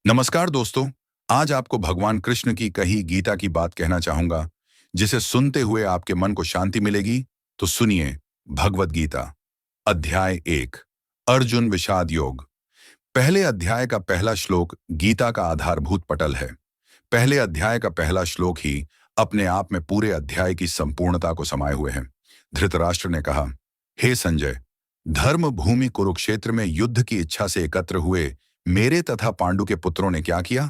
नमस्कार दोस्तों। आज आपको भगवान कृष्ण की कही गीता की बात कहना चाहूंगा, जिसे सुनते हुए आपके मन को शांति मिलेगी। तो सुनिए, भगवत गीता अध्याय 1, अर्जुन विषाद योग। पहले अध्याय का पहला श्लोक गीता का आधारभूत पटल है। पहले अध्याय का पहला श्लोक ही अपने आप में पूरे अध्याय की संपूर्णता को समाये हुए है। धृतराष्ट्र ने कहा, हे संजय, धर्म भूमि कुरुक्षेत्र में युद्ध की इच्छा से एकत्र हुए मेरे तथा पांडु के पुत्रों ने क्या किया?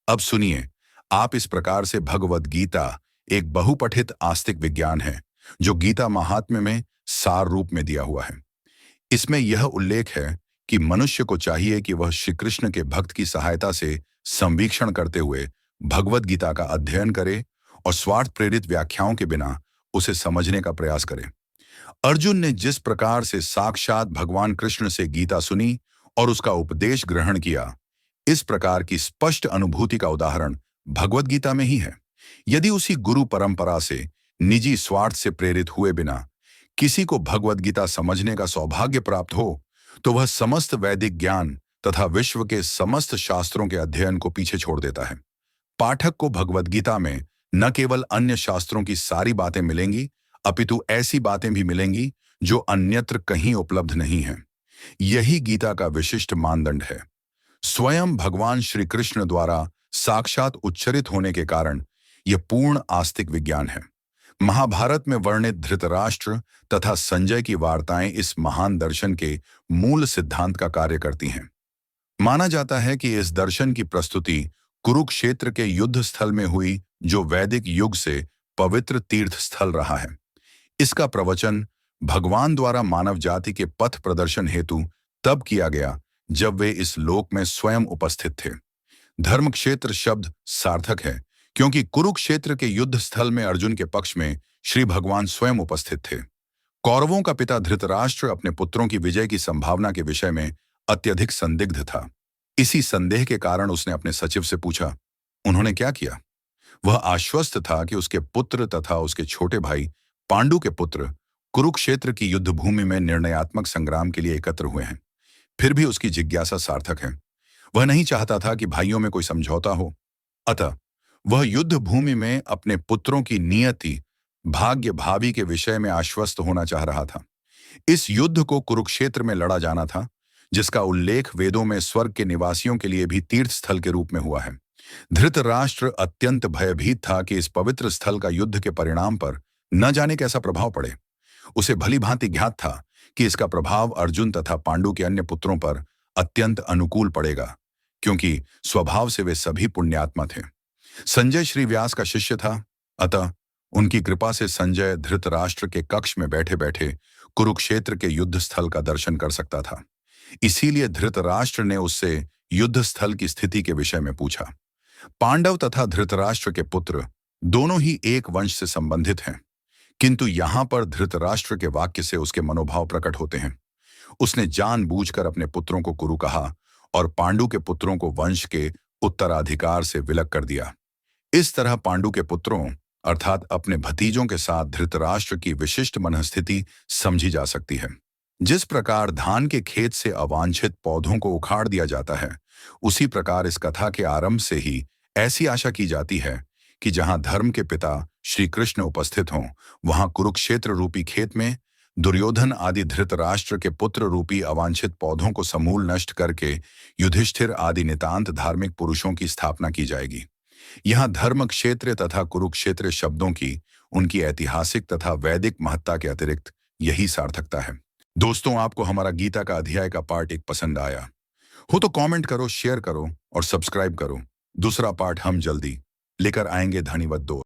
अब सुनिए। आप इस प्रकार से भगवत गीता एक बहुपठित आस्तिक विज्ञान है, जो गीता महात्म्य में सार रूप में दिया हुआ है। इसमें यह उल्लेख है कि मनुष्य को चाहिए कि वह श्री कृष्ण के भक्त की सहायता से संवीक्षण करते हुए भगवत गीता का अध्ययन करे और स्वार्थ प्रेरित व्याख्याओं के बिना उसे समझने का प्रयास करे। अर्जुन ने जिस प्रकार से साक्षात भगवान कृष्ण से गीता सुनी और उसका उपदेश ग्रहण किया, इस प्रकार की स्पष्ट अनुभूति का उदाहरण भगवत गीता में ही है। यदि उसी गुरु परंपरा से निजी स्वार्थ से प्रेरित हुए बिना किसी को भगवत गीता समझने का सौभाग्य प्राप्त हो, तो वह समस्त वैदिक ज्ञान तथा विश्व के समस्त शास्त्रों के अध्ययन को पीछे छोड़ देता है। पाठक को भगवत गीता में न केवल अन्य शास्त्रों की सारी बातें मिलेंगी, अपितु ऐसी बातें भी मिलेंगी जो अन्यत्र कहीं उपलब्ध नहीं है। यही गीता का विशिष्ट मानदंड है। स्वयं भगवान श्री कृष्ण द्वारा साक्षात उच्चरित होने के कारण यह पूर्ण आस्तिक विज्ञान है। महाभारत में वर्णित धृतराष्ट्र तथा संजय की वार्ताएं इस महान दर्शन के मूल सिद्धांत का कार्य करती हैं। माना जाता है कि इस दर्शन की प्रस्तुति कुरुक्षेत्र के युद्ध स्थल में हुई, जो वैदिक युग से पवित्र तीर्थ स्थल रहा है। इसका प्रवचन भगवान द्वारा मानव जाति के पथ प्रदर्शन हेतु तब किया गया जब वे इस लोक में स्वयं उपस्थित थे। धर्मक्षेत्र शब्द सार्थक है, क्योंकि कुरुक्षेत्र के युद्ध स्थल में अर्जुन के पक्ष में श्री भगवान स्वयं उपस्थित थे। कौरवों का पिता धृतराष्ट्र अपने पुत्रों की विजय की संभावना के विषय में अत्यधिक संदिग्ध था। इसी संदेह के कारण उसने अपने सचिव से पूछा, उन्होंने क्या किया? वह आश्वस्त था कि उसके पुत्र तथा उसके छोटे भाई पांडु के पुत्र कुरुक्षेत्र की युद्ध भूमि में निर्णयात्मक संग्राम के लिए एकत्र हुए हैं। फिर भी उसकी जिज्ञासा सार्थक है। वह नहीं चाहता था कि भाइयों में कोई समझौता हो। अतः वह युद्ध भूमि में अपने पुत्रों की नियति, भाग्य, भावी के विषय में आश्वस्त होना चाह रहा था। इस युद्ध को कुरुक्षेत्र में लड़ा जाना था, जिसका उल्लेख वेदों में स्वर्ग के निवासियों के लिए भी तीर्थ स्थल के रूप में हुआ है। धृतराष्ट्र अत्यंत भयभीत था कि इस पवित्र स्थल का युद्ध के परिणाम पर न जाने कैसा प्रभाव पड़े। उसे भली भांति ज्ञात था कि इसका प्रभाव अर्जुन तथा पांडु के अन्य पुत्रों पर अत्यंत अनुकूल पड़ेगा, क्योंकि स्वभाव से वे सभी पुण्यात्मा थे। संजय श्री व्यास का शिष्य था, अतः उनकी कृपा से संजय धृतराष्ट्र के कक्ष में बैठे बैठे कुरुक्षेत्र के युद्ध स्थल का दर्शन कर सकता था। इसीलिए धृतराष्ट्र ने उससे युद्ध स्थल की स्थिति के विषय में पूछा। पांडव तथा धृतराष्ट्र के पुत्र दोनों ही एक वंश से संबंधित हैं, किंतु यहां पर धृतराष्ट्र के वाक्य से उसके मनोभाव प्रकट होते हैं। उसने जानबूझकर अपने पुत्रों को कुरु कहा और पांडु के पुत्रों को वंश के उत्तराधिकार से विलग कर दिया। इस तरह पांडु के पुत्रों अर्थात अपने भतीजों के साथ धृतराष्ट्र की विशिष्ट मनस्थिति समझी जा सकती है। जिस प्रकार धान के खेत से अवांछित पौधों को उखाड़ दिया जाता है, उसी प्रकार इस कथा के आरंभ से ही ऐसी आशा की जाती है कि जहां धर्म के पिता श्री कृष्ण उपस्थित हों, वहां कुरुक्षेत्र रूपी खेत में दुर्योधन आदि धृतराष्ट्र के पुत्र रूपी अवांछित पौधों को समूल नष्ट करके युधिष्ठिर आदि नितांत धार्मिक पुरुषों की स्थापना की जाएगी। यहाँ धर्म क्षेत्र तथा कुरुक्षेत्र शब्दों की उनकी ऐतिहासिक तथा वैदिक महत्ता के अतिरिक्त यही सार्थकता है। दोस्तों, आपको हमारा गीता का अध्याय का पार्ट 1 पसंद आया हो तो कमेंट करो, शेयर करो और सब्सक्राइब करो। दूसरा पार्ट हम जल्दी लेकर आएंगे। धन्यवाद दोस्त।